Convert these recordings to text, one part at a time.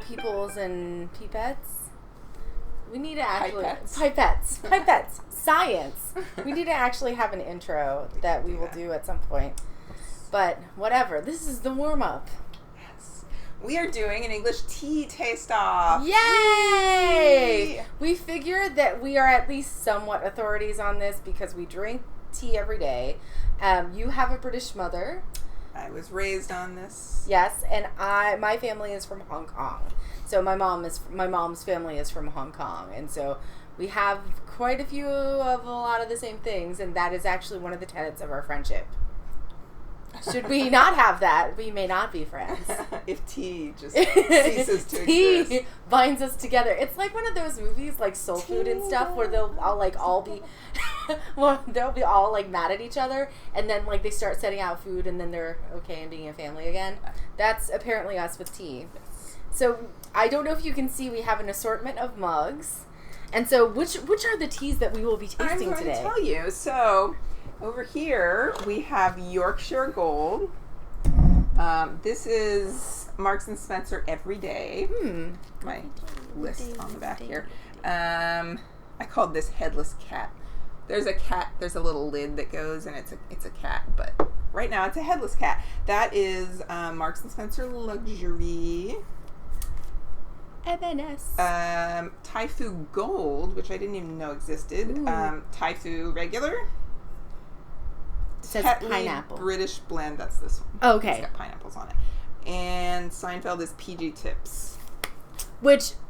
peoples and pipettes. We need to actually... Pipettes. Science. We need to actually have an intro that we will do at some point. But whatever. This is the warm-up. Yes. We are doing an English tea taste-off. Yay! We figured that we are at least somewhat authorities on this because we drink tea every day. You have a British mother. I was raised on this. Yes, and my family is from Hong Kong. So my mom's family is from Hong Kong, and so we have quite a few of a lot of the same things, and that is actually one of the tenets of our friendship. Should we not have that, we may not be friends. If tea just ceases to tea exist. binds us together. It's like one of those movies, like Soul Food and stuff, where they'll all be, well, they'll be all like mad at each other, and then like they start setting out food, and then they're okay and being a family again. That's apparently us with tea. So I don't know if you can see, we have an assortment of mugs, and so which are the teas that we will be tasting today? I'm going to tell you. So over here we have Yorkshire Gold. This is Marks and Spencer Everyday. My list on the back here. I called this Headless Cat. There's a cat. There's a little lid that goes, and it's a cat. But right now it's a headless cat. That is Marks and Spencer Luxury. M&S. Typhoo Gold, which I didn't even know existed. Typhoo Regular. It says Tetley pineapple. British blend. That's this one. Oh, okay. It's got pineapples on it. And Seinfeld is PG Tips.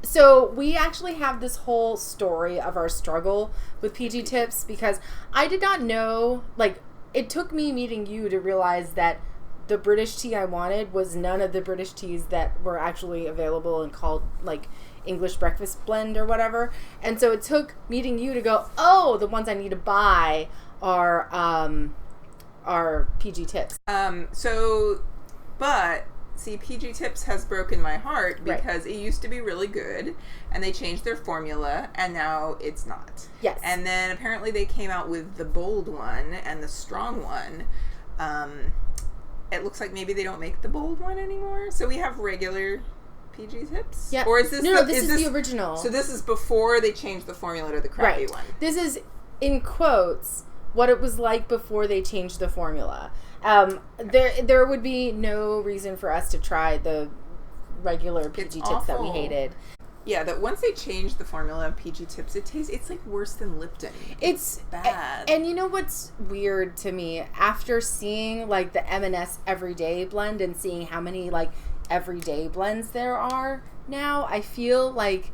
So we actually have this whole story of our struggle with PG Tips because I did not know, like, it took me meeting you to realize that the British tea I wanted was none of the British teas that were actually available and called, like, English breakfast blend or whatever. And so it took meeting you to go, oh, the ones I need to buy are PG Tips. But see, PG Tips has broken my heart because it used to be really good, and they changed their formula, and now it's not. Yes. And then apparently they came out with the bold one and the strong one. It looks like maybe they don't make the bold one anymore. So we have regular PG Tips? Yeah. Or is this this is the original. So this is before they changed the formula to the crappy one. This is, in quotes, what it was like before they changed the formula. There would be no reason for us to try the regular PG Tips that we hated. Yeah, that once they changed the formula of PG Tips, it's like worse than Lipton. It's bad. And you know what's weird to me? After seeing like the M&S Everyday blend and seeing how many like everyday blends there are now, I feel like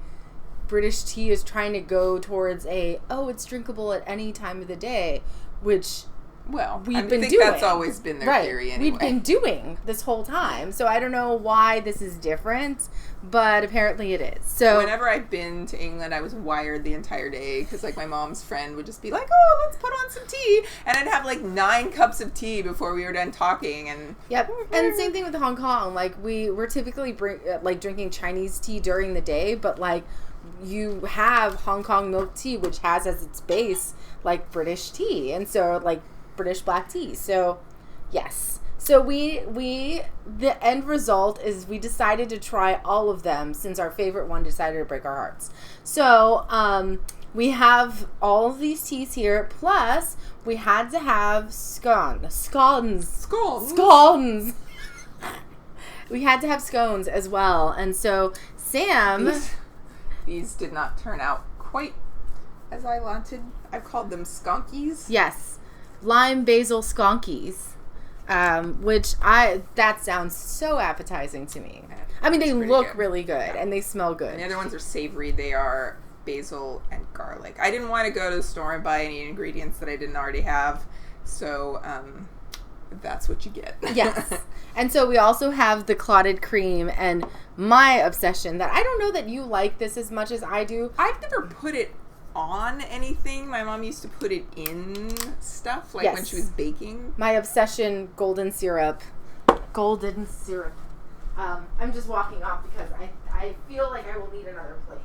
British tea is trying to go towards it's drinkable at any time of the day, which we've been doing. That's always been their theory anyway. We've been doing this whole time. So I don't know why this is different, but apparently it is. So whenever I've been to England, I was wired the entire day because like my mom's friend would just be like, oh, let's put on some tea. And I'd have like 9 cups of tea before we were done talking. And yep. And same thing with Hong Kong. Like we're typically drinking Chinese tea during the day, but like you have Hong Kong milk tea, which has as its base like British tea. And so like British black tea. So yes. So the end result is we decided to try all of them since our favorite one decided to break our hearts. So we have all of these teas here, plus we had to have scones. We had to have scones as well. And so Sam, these did not turn out quite as I wanted. I've called them skonkies. Yes. Lime basil skonkies, that sounds so appetizing to me. I mean, they look really good and they smell good. And the other ones are savory. They are basil and garlic. I didn't want to go to the store and buy any ingredients that I didn't already have, so that's what you get. Yes. And so we also have the clotted cream, and my obsession that I don't know that you like this as much as I do. I've never put it on anything. My mom used to put it in stuff, like when she was baking. My obsession, golden syrup. I'm just walking off because I feel like I will need another plate.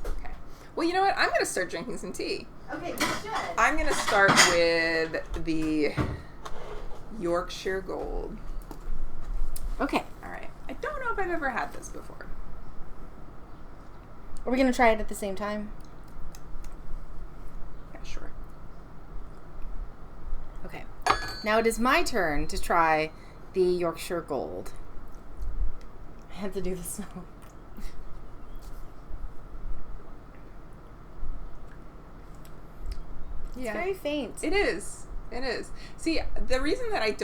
Okay. Well, you know what? I'm going to start drinking some tea. Okay, you should. I'm going to start with the Yorkshire Gold. Okay. All right. I don't know if I've ever had this before. Are we going to try it at the same time? Yeah, sure. Okay. Now it is my turn to try the Yorkshire Gold. I had to do the smell. Yeah. It's very faint. It is. It is. See, the reason that I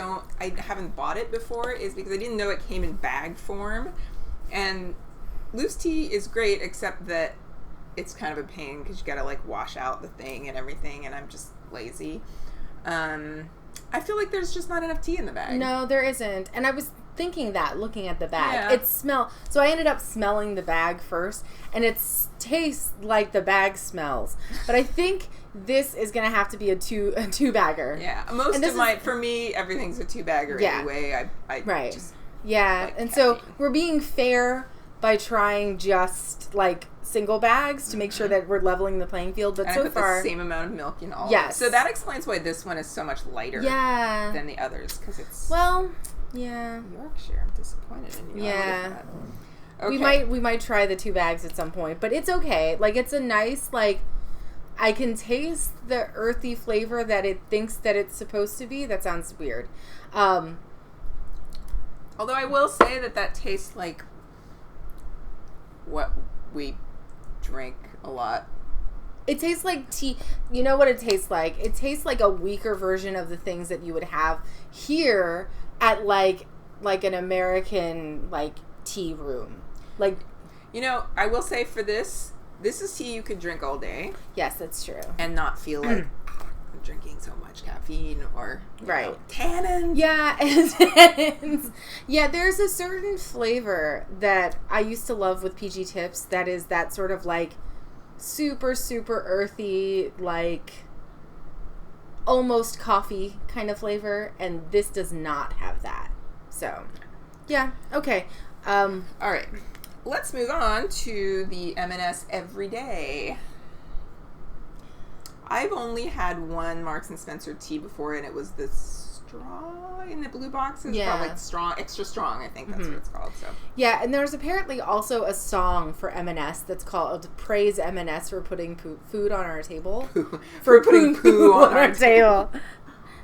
haven't bought it before is because I didn't know it came in bag form. And loose tea is great, except that it's kind of a pain because you got to like wash out the thing and everything, and I'm just lazy. I feel like there's just not enough tea in the bag. No, there isn't. And I was thinking that looking at the bag. Yeah. So I ended up smelling the bag first, and it tastes like the bag smells. But I think this is going to have to be a two bagger. Yeah. For me, everything's a 2-bagger anyway. I right. Just like and so we're being fair by trying just like single bags to make sure that we're leveling the playing field. But and so I put far, the same amount of milk in all. Yes. So that explains why this one is so much lighter. Than the others, because it's Yorkshire. I'm disappointed in you. Yeah. Okay. We might try the 2 bags at some point, but it's okay. Like it's a nice like. I can taste the earthy flavor that it thinks that it's supposed to be. That sounds weird. Although I will say that tastes like what we drink a lot. It tastes like tea. You know what it tastes like? It tastes like a weaker version of the things that you would have here at like an American like tea room. Like, you know, I will say for this is tea you could drink all day. Yes, that's true. And not feel like I'm drinking so much caffeine or tannins. Yeah, and tannins. Yeah, there's a certain flavor that I used to love with PG Tips that is that sort of like super, super earthy, like almost coffee kind of flavor, and this does not have that. So, yeah, okay. All right. Let's move on to the M&S Everyday. I've only had one Marks and Spencer tea before, and it was the straw in the blue boxes. Yeah. Called like strong, extra strong, I think that's what it's called. So yeah, and there's apparently also a song for M&S that's called "Praise M&S for putting food on our table." for putting poo on our table.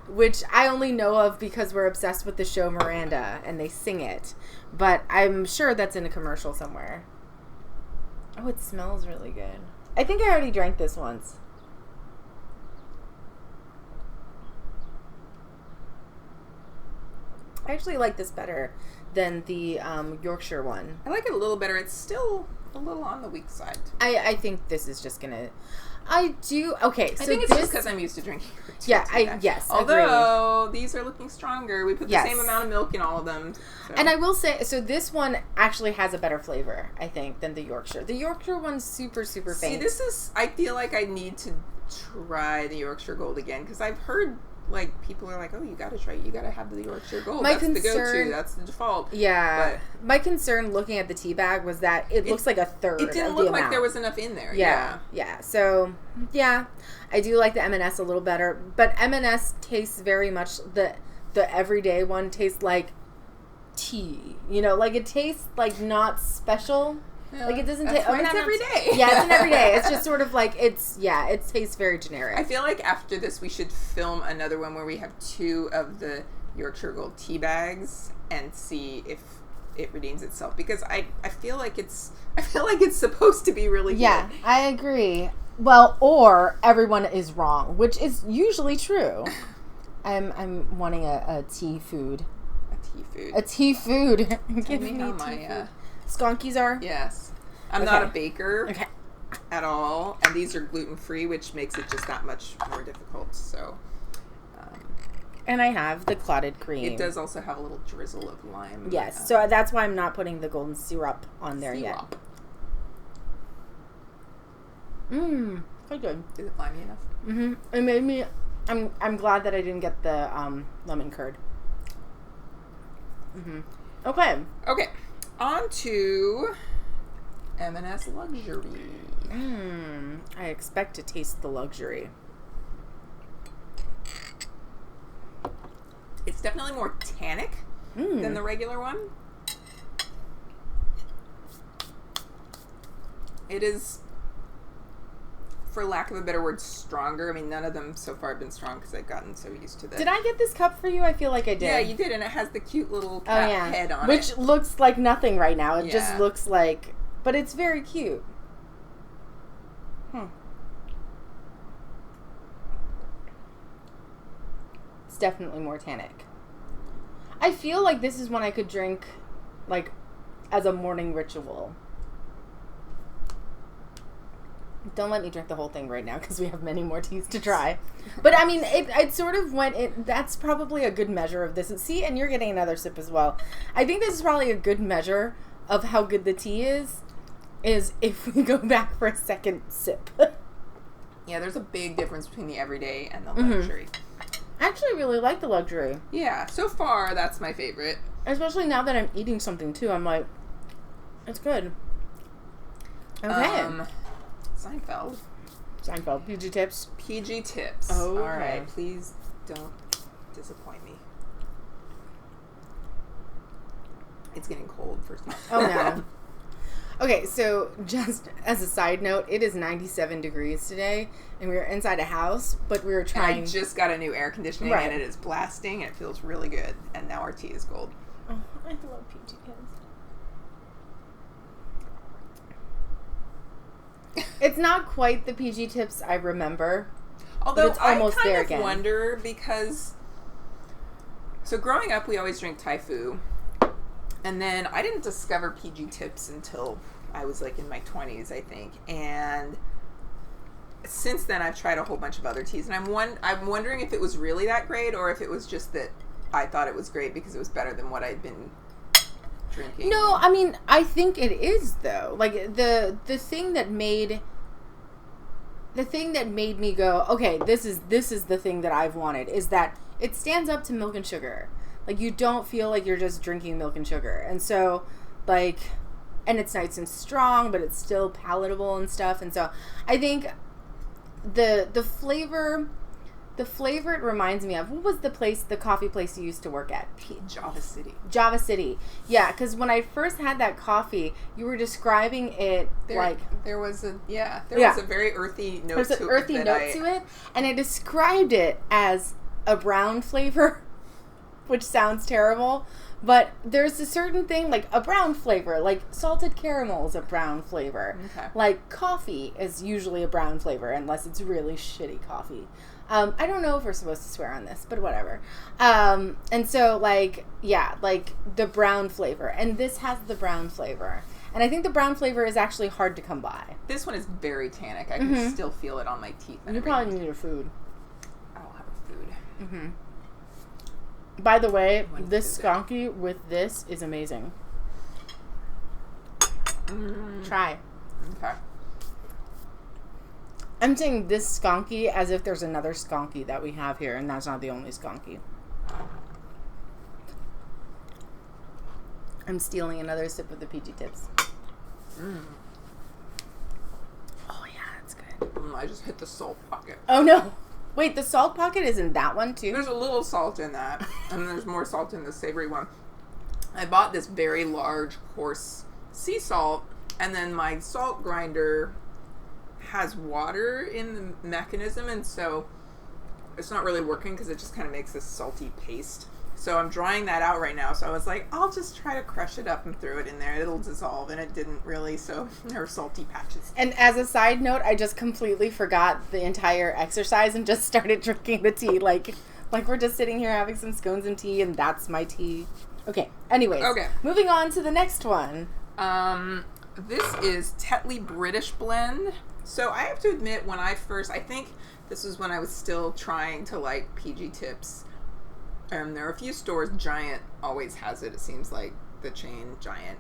Which I only know of because we're obsessed with the show Miranda, and they sing it. But I'm sure that's in a commercial somewhere. Oh, it smells really good. I think I already drank this once. I actually like this better than the Yorkshire one. I like it a little better. It's still a little on the weak side. I think this is just gonna... I do... Okay, so I think it's just because I'm used to drinking. Yes, although agree. these are looking stronger. We put the same amount of milk in all of them. So. And I will say, so this one actually has a better flavor, I think, than the Yorkshire. The Yorkshire one's super, super faint. See, this is... I feel like I need to try the Yorkshire Gold again, because I've heard... Like, people are like, oh, you gotta try it. You gotta have the Yorkshire Gold. That's the go-to. That's the default. Yeah. But my concern looking at the tea bag was that it looks like a third of the amount. It didn't look like there was enough in there. Yeah. So, yeah. I do like the M&S a little better. But M&S tastes very much... The everyday one tastes like tea. You know, like it tastes like not special. Yeah, like it doesn't taste... it's every day. Yeah, it's an everyday. It's just sort of like it tastes very generic. I feel like after this we should film another one where we have 2 of the Yorkshire Gold tea bags and see if it redeems itself, because I feel like it's supposed to be really good. Yeah, I agree. Well, or everyone is wrong, which is usually true. I'm wanting a tea food. A tea food. Give me how tea my food. Skonkies are? Yes. I'm not a baker at all, and these are gluten-free, which makes it just that much more difficult. So, and I have the clotted cream. It does also have a little drizzle of lime. Yes, so that's why I'm not putting the golden syrup on there yet. Quite good. Is it limey enough? Mm-hmm. It made me... I'm glad that I didn't get the lemon curd. Mm-hmm. Okay. On to M&S Luxury. I expect to taste the luxury. It's definitely more tannic than the regular one. It is, for lack of a better word, stronger. I mean, none of them so far have been strong because I've gotten so used to this. Did I get this cup for you? I feel like I did. Yeah, you did, and it has the cute little cat head on it. Which looks like nothing right now. It just looks like... But it's very cute. It's definitely more tannic. I feel like this is one I could drink, like, as a morning ritual. Don't let me drink the whole thing right now because we have many more teas to try. But I mean, it sort of went. That's probably a good measure of this. See, and you're getting another sip as well. I think this is probably a good measure of how good the tea is if we go back for a second sip. Yeah, there's a big difference between the everyday and the luxury. I actually really like the luxury. Yeah, so far that's my favorite. Especially now that I'm eating something too. I'm like, it's good. Okay. Seinfeld. PG tips. PG tips. Oh, all right. Please don't disappoint me. It's getting cold for some. Oh no. Okay, so just as a side note, it is 97 degrees today, and we were inside a house, but we were trying. I just got a new air conditioning, and it is blasting, and it feels really good. And now our tea is cold. Oh, I love PG tips. It's not quite the PG tips I remember. Although it's almost I kind there of again. wonder because... So growing up, we always drank Typhoo. And then I didn't discover PG tips until I was like in my 20s, I think. And since then, I've tried a whole bunch of other teas. And I'm wondering if it was really that great or if it was just that I thought it was great because it was better than what I'd been drinking. No, I mean, I think it is, though. Like, the thing that made me go, okay, this is the thing that I've wanted, is that it stands up to milk and sugar. Like, you don't feel like you're just drinking milk and sugar. And so, like, and it's nice and strong, but it's still palatable and stuff. And so, I think the flavor it reminds me of, what was the coffee place you used to work at? Java City. Java City. Yeah, because when I first had that coffee, you were describing it there was a very earthy note to it. There's an earthy note to it, and I described it as a brown flavor, which sounds terrible, but there's a certain thing, like a brown flavor, like salted caramel is a brown flavor. Okay. Like coffee is usually a brown flavor, unless it's really shitty coffee. I don't know if we're supposed to swear on this, but whatever. And so, like, yeah, like the brown flavor. And this has the brown flavor. And I think the brown flavor is actually hard to come by. This one is very tannic. I can still feel it on my teeth. You probably need your food. I'll have a food. Mm-hmm. By the way, this skonky with this is amazing. Try. Okay. I'm saying this skonky as if there's another skonky that we have here, and that's not the only skonky. I'm stealing another sip of the PG tips. Oh yeah, that's good. I just hit the salt pocket. Oh no. Wait, the salt pocket is in that one too? There's a little salt in that, and there's more salt in the savory one. I bought this very large, coarse sea salt, and then my salt grinder has water in the mechanism, and so it's not really working because it just kind of makes this salty paste. So I'm drying that out right now. So I was like, I'll just try to crush it up and throw it in there. It'll dissolve, and it didn't really, so there are salty patches. And as a side note, I just completely forgot the entire exercise and just started drinking the tea. Like we're just sitting here having some scones and tea, and that's my tea. Okay, anyways. Okay. Moving on to the next one. This is Tetley British Blend. So I have to admit, when I think this was when I was still trying to like PG tips. There are a few stores. Giant always has it. It seems like the chain Giant.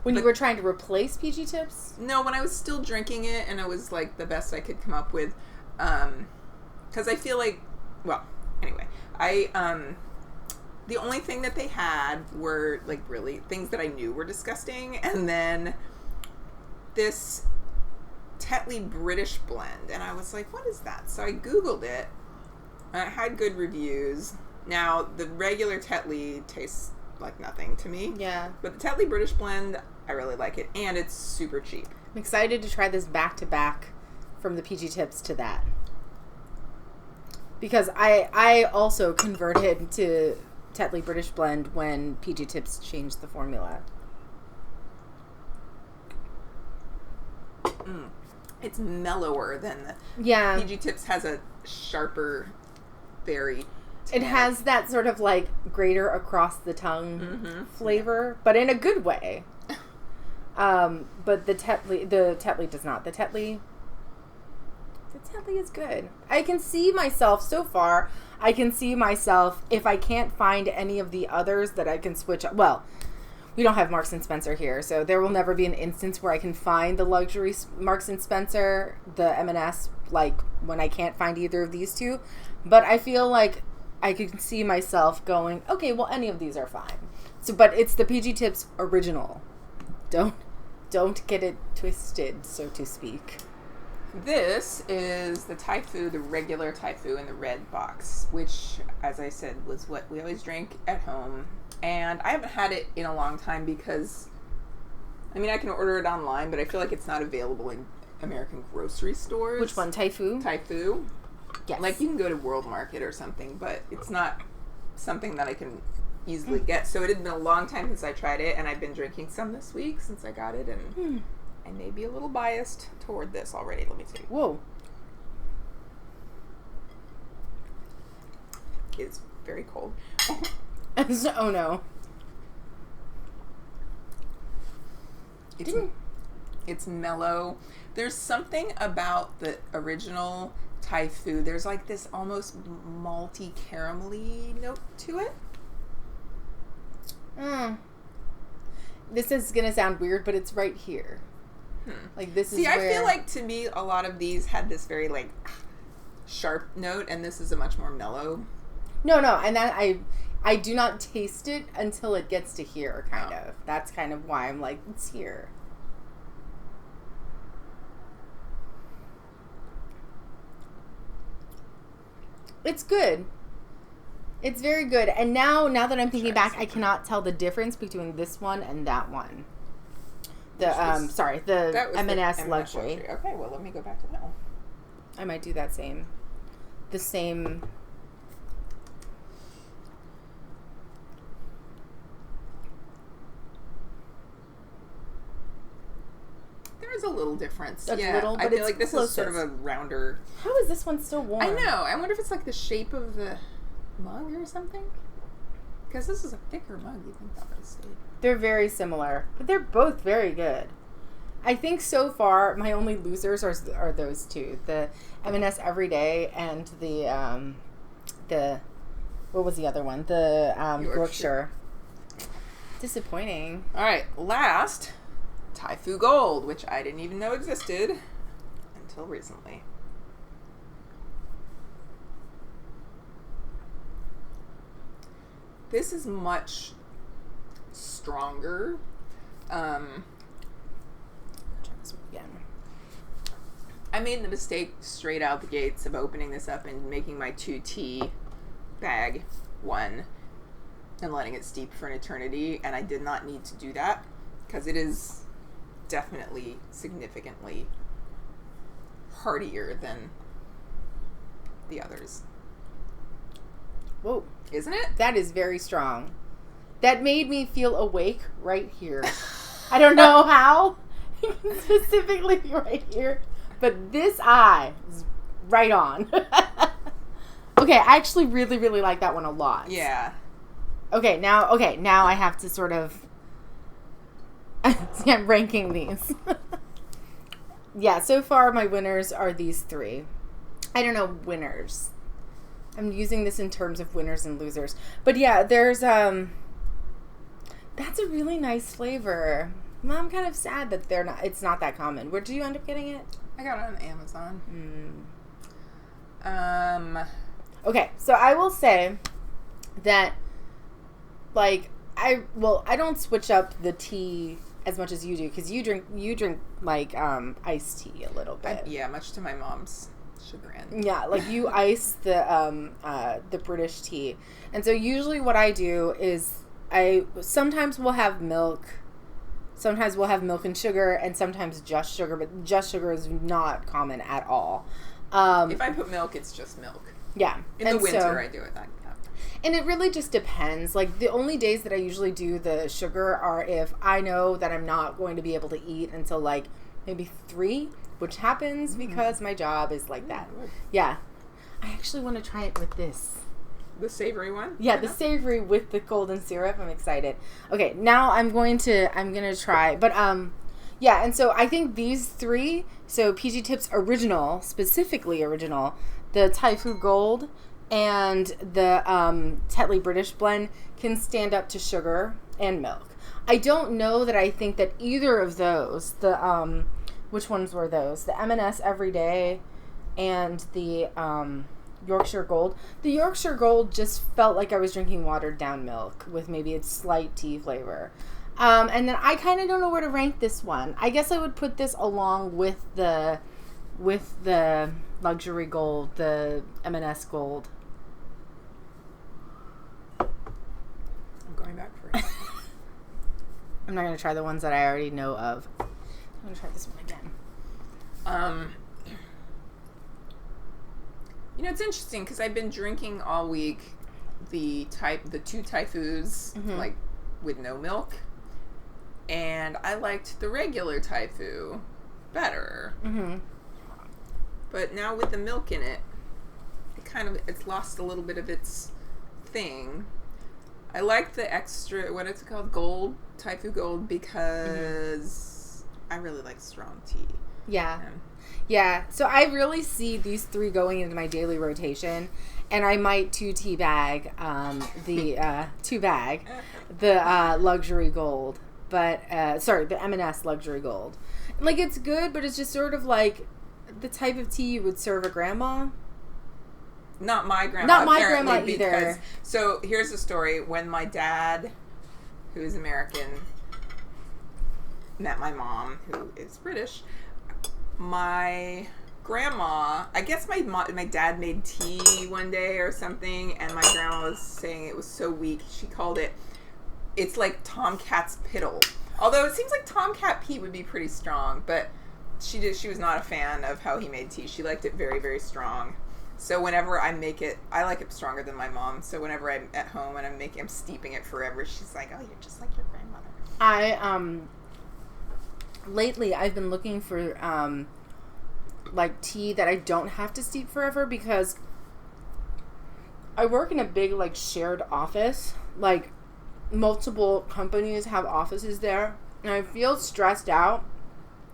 When you were trying to replace PG tips? No, when I was still drinking it, and it was like the best I could come up with. Because I feel like, well, anyway, the only thing that they had were like really things that I knew were disgusting, and then this Tetley British Blend, and I was like, what is that? So I Googled it. It had good reviews, Now, the regular Tetley tastes like nothing to me. Yeah. But the Tetley British blend, I really like it. And it's super cheap. I'm excited to try this back to back from the PG Tips to that. Because I also converted to Tetley British blend when PG Tips changed the formula. It's mellower than the PG Tips has a sharper berry. It has that sort of like grater across the tongue flavor, but in a good way. But the Tetley does not. The Tetley is good. I can see myself so far. I can see myself if I can't find any of the others that I can switch up. Well, we don't have Marks and Spencer here, so there will never be an instance where I can find the luxury Marks and Spencer, the M&S, like when I can't find either of these two. But I feel like I can see myself going, okay, well, any of these are fine. So, but it's the PG Tips original. Don't get it twisted, so to speak. This is the Typhoo, the regular Typhoo in the red box, which, as I said, was what we always drank at home. And I haven't had it in a long time because, I mean, I can order it online, but I feel like it's not available in American grocery stores. Which one, Typhoo? Typhoo. Yes. Like, you can go to World Market or something, but it's not something that I can easily get. So it had been a long time since I tried it, and I've been drinking some this week since I got it, and I may be a little biased toward this already. Let me see. Whoa. It's very cold. Oh no. It's mellow. There's something about the original Typhoo. There's like this almost malty caramelly note to it. This is gonna sound weird, but it's right here. Like this is See, where... I feel like to me a lot of these had this very like sharp note, and this is a much more mellow. No, and that I do not taste it until it gets to here, kind of. That's kind of why I'm like, it's here. It's good. It's very good. And now that I'm thinking back, I cannot tell the difference between this one and that one. The M&S luxury. Okay, well, let me go back to that one. I might do that same. The same. There's a little difference. A little, but I feel like this closest. is sort of a rounder. How is this one still warm? I know. I wonder if it's like the shape of the mug or something. Because this is a thicker mug. You think that would have stayed. They're very similar, but they're both very good. I think so far my only losers are those two: the M&S Everyday and the what was the other one? The Yorkshire. Disappointing. All right, last Typhoo Gold, which I didn't even know existed until recently. This is much stronger. Try this one again. I made the mistake straight out the gates of opening this up and making my 2 tea bag one and letting it steep for an eternity, and I did not need to do that because it is definitely significantly heartier than the others. Whoa. Isn't it? That is very strong. That made me feel awake right here. I don't know how, specifically right here, but this eye is right on. Okay, I actually really, really like that one a lot. Yeah. Okay, now I have to sort of... See, I'm ranking these. Yeah, so far my winners are these 3. I don't know winners. I'm using this in terms of winners and losers. But yeah, there's, that's a really nice flavor. I'm kind of sad that it's not that common. Where did you end up getting it? I got it on Amazon. Okay, so I will say that, like, I don't switch up the tea as much as you do, because you drink like iced tea a little bit. Yeah, much to my mom's sugar in. Yeah, like you ice the British tea. And so usually what I do is sometimes we'll have milk. Sometimes we'll have milk and sugar, and sometimes just sugar, but just sugar is not common at all. If I put milk, it's just milk. Yeah. In the winter, I do it like that. And it really just depends. Like, the only days that I usually do the sugar are if I know that I'm not going to be able to eat until, like, maybe 3, which happens because my job is like that. Yeah. I actually want to try it with this. The savory one? Yeah, the savory with the golden syrup. I'm excited. Okay, now I'm going to try. But, yeah, and so I think these 3, so PG Tips Original, specifically original, the Typhoo Gold, and the Tetley British Blend can stand up to sugar and milk. I don't know that I think that either of those, which ones were those? The M&S Everyday and the Yorkshire Gold. The Yorkshire Gold just felt like I was drinking watered down milk with maybe a slight tea flavor. And then I kind of don't know where to rank this one. I guess I would put this along with the Luxury Gold, the M&S Gold. I'm going back for it. I'm not going to try the ones that I already know of. I'm going to try this one again. You know, it's interesting because I've been drinking all week the 2 Typhoos, like with no milk, and I liked the regular Typhoo better. But now with the milk in it, it's lost a little bit of its thing. I like the extra, what is it called, Gold, Typhoo Gold, because I really like strong tea. Yeah. Yeah. So I really see these 3 going into my daily rotation, and I might 2 bag the Luxury Gold, but the M&S Luxury Gold. Like, it's good, but it's just sort of like the type of tea you would serve a grandma. Not my grandma. Not my grandma either. So here's the story. When my dad, who is American, met my mom, who is British, my grandma, I guess my dad made tea one day or something, and my grandma was saying it was so weak. She called it's like Tomcat's Piddle. Although it seems like Tomcat Pete would be pretty strong, but she was not a fan of how he made tea. She liked it very, very strong. So whenever I make it, I like it stronger than my mom. So whenever I'm at home and I'm steeping it forever, she's like, "Oh, you're just like your grandmother." Lately I've been looking for like tea that I don't have to steep forever, because I work in a big, like, shared office. Like, multiple companies have offices there, and I feel stressed out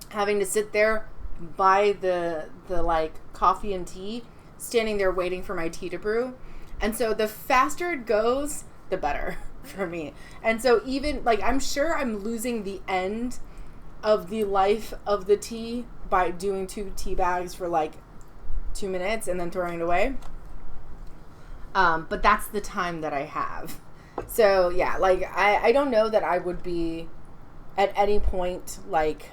having to sit there by the like coffee and tea, standing there waiting for my tea to brew. And so the faster it goes, the better for me. And so even, like, I'm sure I'm losing the end of the life of the tea by doing 2 tea bags for like 2 minutes and then throwing it away. But that's the time that I have. So yeah, like, I don't know that I would be at any point like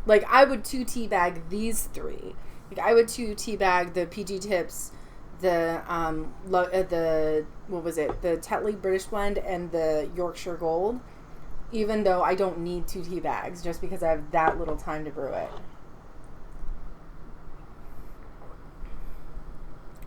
I would 2 tea bag these 3. Like, I would 2 tea bag the PG Tips, the what was it? The Tetley British Blend and the Yorkshire Gold, even though I don't need 2 tea bags, just because I have that little time to brew it.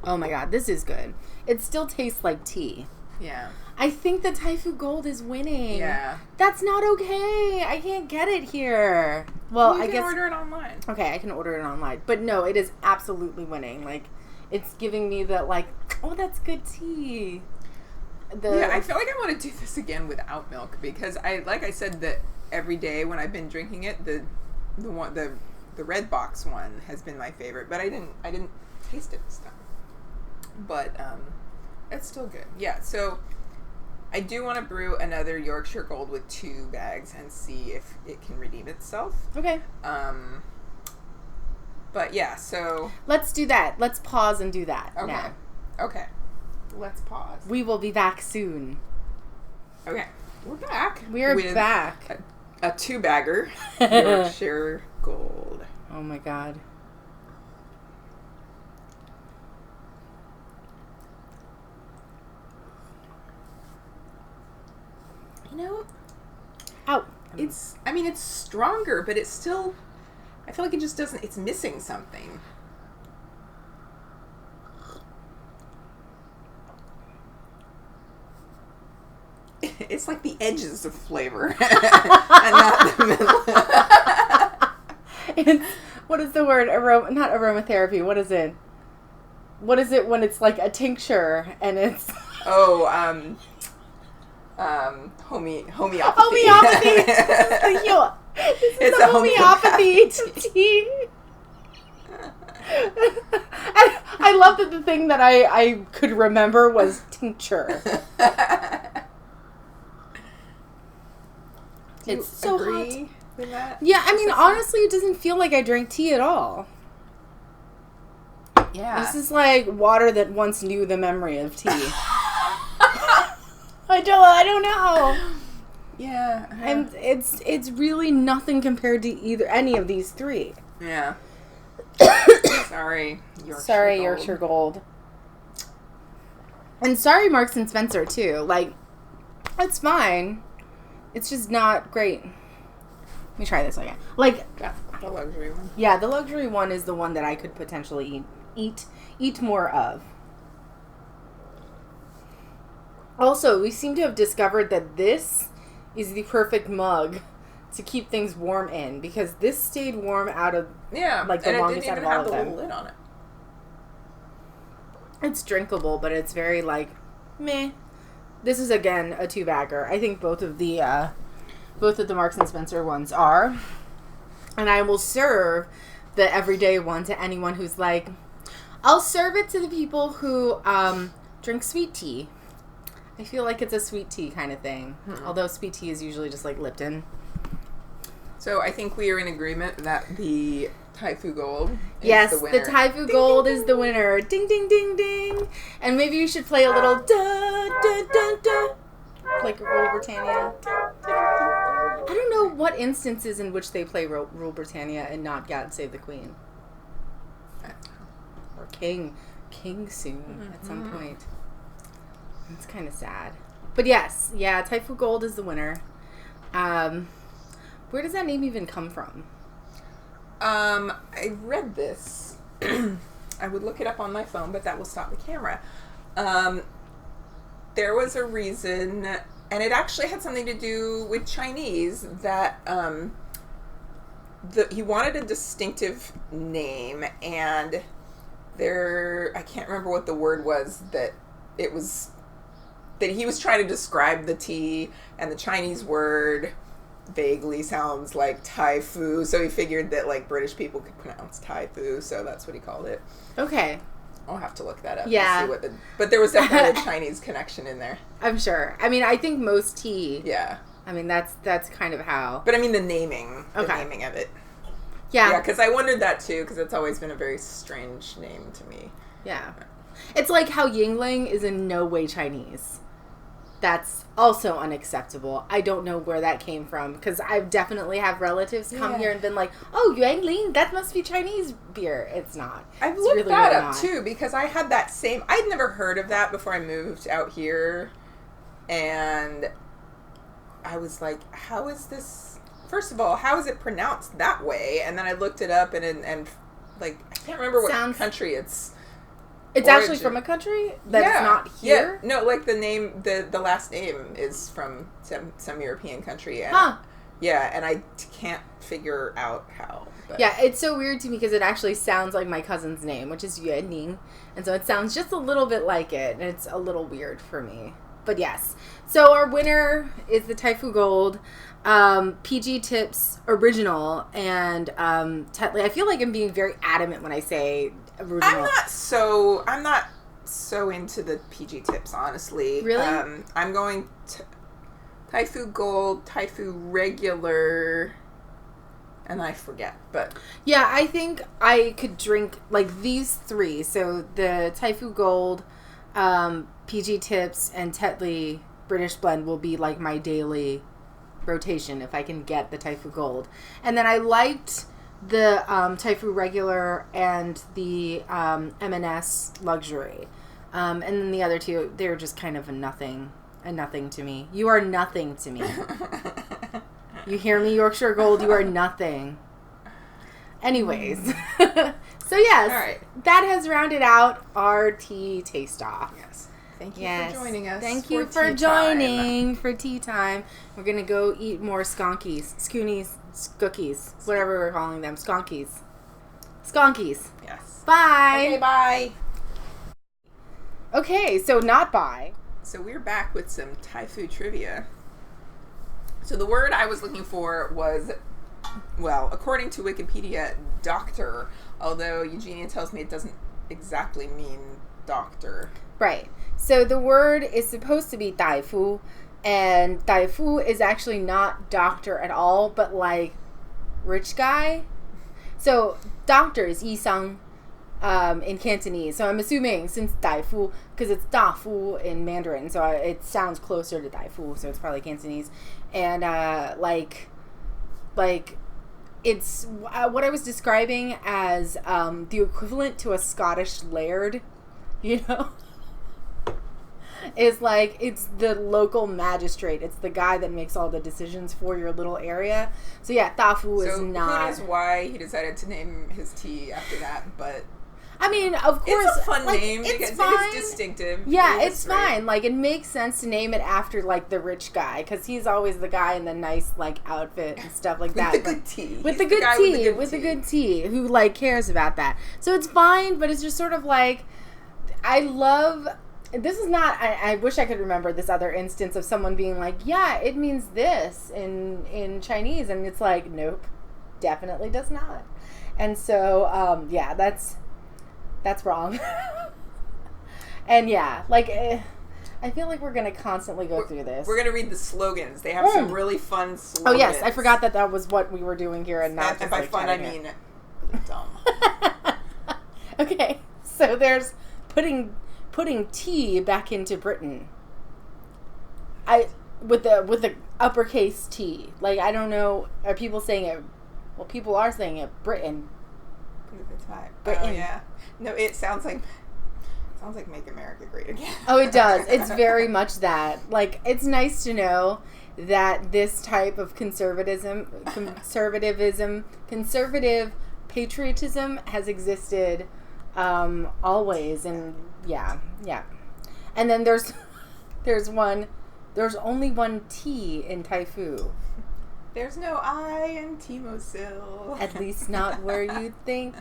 Oh my god, this is good. It still tastes like tea. Yeah. I think the Typhoo Gold is winning. Yeah. That's not okay. I can't get it here. Well, I guess... You can order it online. Okay, I can order it online. But no, it is absolutely winning. Like, it's giving me the, like, oh, that's good tea. Yeah, I feel like I want to do this again without milk, because like I said, that every day when I've been drinking it, the red box one has been my favorite, but I didn't taste it this time. But it's still good. Yeah, so I do want to brew another Yorkshire Gold with 2 bags and see if it can redeem itself. Okay. But yeah, so let's do that. Let's pause and do that now. Okay. Let's pause. We will be back soon. Okay. We're back. We're back. A 2-bagger Yorkshire Gold. Oh my god. You know, Ow. it's stronger, but it's still, I feel like it just doesn't, it's missing something. It's like the edges of flavor and not the middle. It's, what is the word? Not aromatherapy. What is it? What is it when it's like a tincture and it's... Homeopathy. Homeopathy. It's a homeopathy tea. I love that the thing that I could remember was tincture. It's so hot. With that? Yeah, I mean, honestly, it doesn't feel like I drank tea at all. Yeah. This is like water that once knew the memory of tea. I don't know. Yeah. And it's really nothing compared to any of these three. Yeah. Sorry, Yorkshire Gold. And sorry, Marks and Spencer too. Like, it's fine. It's just not great. Let me try this again. Like, the luxury one. Yeah, the luxury one is the one that I could potentially eat more of. Also, we seem to have discovered that this is the perfect mug to keep things warm in, because this stayed warm out of like the longest out of all of them. And it didn't even have the little lid on it. It's drinkable, but it's very like meh. This is again a 2-bagger. I think both of the Marks and Spencer ones are, and I will serve the everyday one to anyone who's like, I'll serve it to the people who drink sweet tea. I feel like it's a sweet tea kind of thing. Although sweet tea is usually just like Lipton. So I think we are in agreement that the Typhoo Gold is the winner. The Typhoo Gold is the winner. Ding, ding, ding, ding. And maybe you should play a little da, da, da, da. Like Rule Britannia. I don't know what instances in which they play Rule Britannia and not God Save the Queen. Or King soon at some point. It's kind of sad. But yes, Typhoo Gold is the winner. Where does that name even come from? I read this. I would look it up on my phone, but that will stop the camera. There was a reason, and it actually had something to do with Chinese, that he wanted a distinctive name, and I can't remember what the word was that he was trying to describe the tea, and the Chinese word vaguely sounds like Typhoo, so he figured that like British people could pronounce Typhoo, so that's what he called it. Okay. I'll have to look that up. Yeah. And see but there was definitely a Chinese connection in there. I'm sure. I mean, I think most tea. Yeah. I mean, that's kind of how. But I mean the naming. Okay. The naming of it. Yeah. Yeah, because I wondered that too, because it's always been a very strange name to me. Yeah. It's like how Yingling is in no way Chinese. That's also unacceptable. I don't know where that came from, because I definitely have relatives come here and been like, oh, Yuengling, that must be Chinese beer. It's not. I've looked that up too, because I had that same, I'd never heard of that before I moved out here, and I was like, how is this, first of all, how is it pronounced that way? And then I looked it up, and like, I can't remember what country it's actually from a country that's not here? Yeah. No, like the name, the last name is from some European country. And, yeah, and I can't figure out how. But. Yeah, it's so weird to me because it actually sounds like my cousin's name, which is Yue Ning. And so it sounds just a little bit like it, and it's a little weird for me. But yes. So our winner is the Typhoo Gold, PG Tips Original, and Tetley. I feel like I'm being very adamant when I say original. I'm not so into the PG Tips, honestly. Really? I'm going to Typhoo Gold, Typhoo Regular, and I forget, but yeah, I think I could drink like these three. So the Typhoo Gold, PG Tips, and Tetley British Blend will be like my daily rotation if I can get the Typhoo Gold. And then I liked the Typhoo Regular and the M&S Luxury. And then the other two, they're just kind of a nothing. and nothing to me. You are nothing to me. You hear me, Yorkshire Gold? You are nothing. Anyways. So yes, all right. That has rounded out our tea taste-off. Yes. Thank you for joining us. Thank you for joining for tea time. We're going to go eat more skonkies, skoonies, cookies, whatever we're calling them. Skonkies. Skonkies. Yes. Bye. Okay, bye. Okay, so not bye. So we're back with some Typhoo trivia. So the word I was looking for was, well, according to Wikipedia, doctor, although Eugenia tells me it doesn't exactly mean doctor. Right. So the word is supposed to be Typhoo, and Typhoo is actually not doctor at all, but like rich guy. So doctor is Yi Sang in Cantonese. So I'm assuming since Typhoo, because it's Dafu in Mandarin, so it sounds closer to Typhoo, so it's probably Cantonese. And like it's what I was describing as the equivalent to a Scottish laird, you know? Is like, it's the local magistrate. It's the guy that makes all the decisions for your little area. So yeah, Typhoo is not... who knows why he decided to name his tea after that, but... I mean, of course... It's a fun name because it is distinctive. Yeah, it's fine. Like, it makes sense to name it after, like, the rich guy, because he's always the guy in the nice, like, outfit and stuff like that. With the good tea. With the good tea, who, like, cares about that. So it's fine, but it's just sort of like... I love... This is not... I wish I could remember this other instance of someone being like, yeah, it means this in Chinese. And it's like, nope, definitely does not. And so, yeah, that's wrong. And yeah, like, I feel like we're going to constantly go through this. We're going to read the slogans. They have some really fun slogans. Oh, yes. I forgot that was what we were doing here and not just by like fun, I mean dumb. Okay. So there's putting tea back into Britain. With the uppercase T. Like, I don't know. Are people saying it? Well, people are saying it. Britain. Britain. Oh, yeah. No, it sounds like Make America Great Again. Oh, it does. It's very much that. Like, it's nice to know that this type of conservative patriotism has existed always. And yeah. And then there's only one T in Typhoo. There's no I in Timosil. At least not where you think.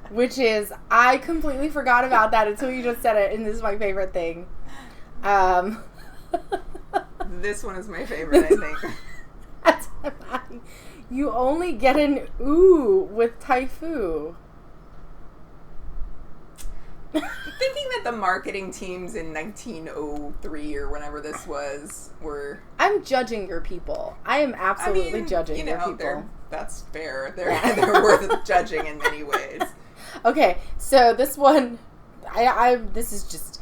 Which is, I completely forgot about that until you just said it, and this is my favorite thing. This one is my favorite, I think. That's what I'm adding. You only get an ooh with Typhoo. Thinking that the marketing teams in 1903 or whenever this was were... I'm judging your people. I am absolutely judging your people. That's fair. They're worth judging in many ways. Okay, so this one, this is just,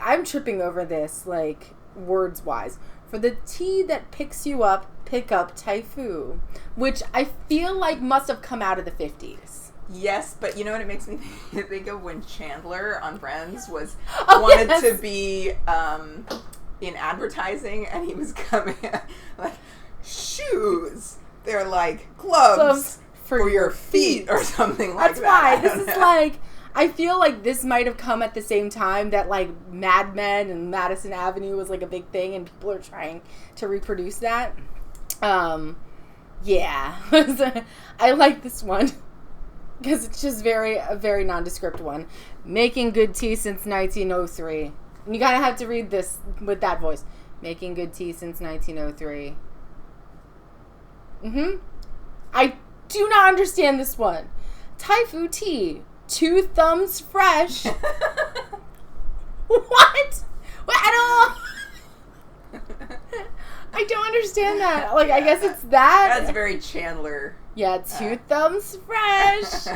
I'm tripping over this, like, words-wise. For the tea that picks you up, pick up Typhoo, which I feel like must have come out of the 50s. Yes, but you know what it makes me think of when Chandler on Friends wanted to be in advertising, and he was coming like, shoes. They're like gloves for your feet or something like that. That's why this is like, I feel like this might have come at the same time that like Mad Men and Madison Avenue was like a big thing, and people are trying to reproduce that. Yeah, I like this one. Because it's just a very nondescript one. Making good tea since 1903. And you gotta have to read this with that voice. Making good tea since 1903. I do not understand this one. Typhoo tea. 2 thumbs fresh. What? I don't understand that. Like, I guess it's that. That's very Chandler. Yeah, 2 thumbs fresh.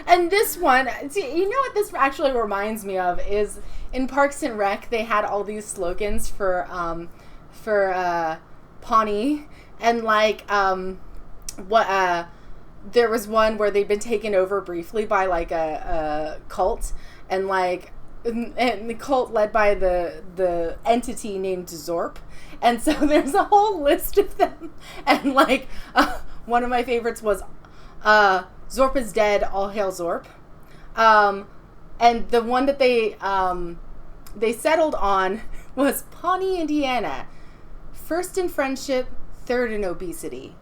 And this one, see, you know what this actually reminds me of is in Parks and Rec, they had all these slogans for Pawnee, and like there was one where they'd been taken over briefly by like a cult, and like and the cult led by the entity named Zorp. And so there's a whole list of them. And like one of my favorites was Zorp is dead, all hail Zorp. And the one that they settled on was Pawnee, Indiana. First in friendship, third in obesity.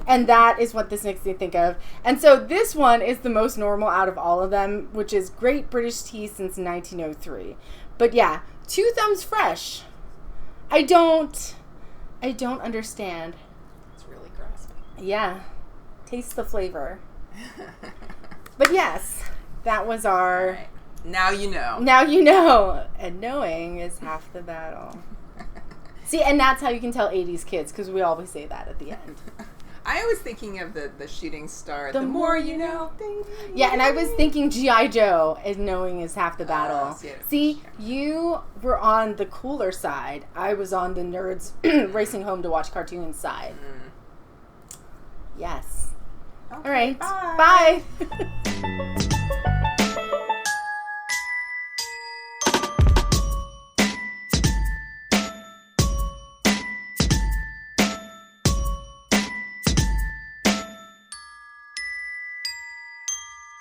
And that is what this makes me think of. And so this one is the most normal out of all of them, which is Great British Tea since 1903. But yeah, 2 thumbs fresh. I don't understand. It's really grasping. Yeah. Taste the flavor. But yes, that was our... Right. Now you know. Now you know. And knowing is half the battle. See, and that's how you can tell 80s kids, because we always say that at the end. I was thinking of the shooting star. The more you know. Yeah, and I was thinking G.I. Joe, and knowing is half the battle. See, you were on the cooler side. I was on the nerds racing home to watch cartoons side. Yes. Okay, All right. bye. Bye.